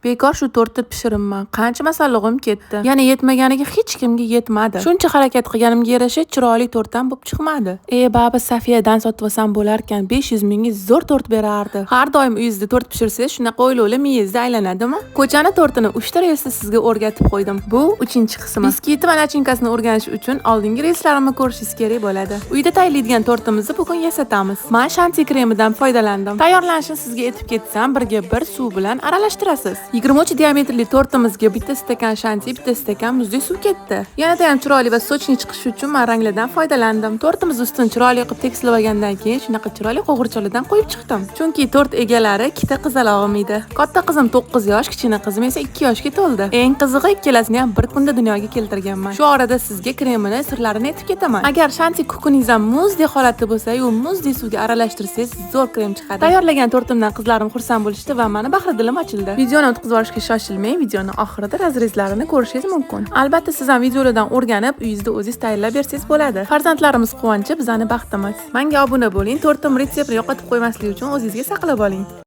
Bekor shu tortni pishiribman. Qancha masallig'im ketdi. Yana yetmaganiga hech kimga yetmadi. Shuncha harakat qilganimga yarasha chiroyli tortdan bo'lib chiqmadi. Baba Safiyadan sotib olsam bo'larkan, 500 mingga zo'r tort berardi. Har doim uyingizda tort pishirsangiz, shunaqa o'ylovlar miyangizda aylanadimi? Ko'chani tortini 3 ta relsda sizga o'rgatib qo'ydim. Bu 3-qismi. Biskvit va nachinkasini o'rganish uchun oldingi relslarimni ko'rishingiz kerak bo'ladi. Uyda tayyorlaydigan tortimizni bugun yasatamiz. Men shanti kremidan foydalandim. Tayyorlanishini sizga aytib ketsam, 1 suv bilan aralashtirasiz. 23 diametrli tortimizga bitta stakan shanti, bitta stakan muzli suv ketdi. Yanada ham chiroyli va sochni chiqishi uchun men ranglardan foydalandim. Tortimiz ustini chiroyli qilib tekislab olgandan keyin shunaqa chiroyli qo'g'irchoqlardan qo'yib chiqdim. Chunki tort egalari ikkita qizalog'im edi. Katta qizim 9 yosh, kichkina qizim esa 2 yoshga to'ldi. Eng qizig'i ikkalasini ham bir kunda dunyoga keltirganman. Shu orada sizga kremini sirlarini aytib ketaman. Agar shanti kukuningizdan muzdek holatda bo'lsa, u muzdek suvga aralashtirsangiz zo'r krem chiqadi. Tayyorlagan tortimdan qizlarim xursand bo'lishdi va meni bahri dilim ochildi. Videoni o'tkazib olishga shoshilmang, videoni oxirida razrezlarini ko'rishingiz mumkin. Albatta siz ham videolardan o'rganib, uyingizda o'zingiz tayyorlab bersangiz bo'ladi. Farzandlarimiz quvonchi, bizning baxtimiz. Menga obuna bo'ling, tortim retseptini yo'qotib qo'ymaslik uchun o'zingizga saqlab oling.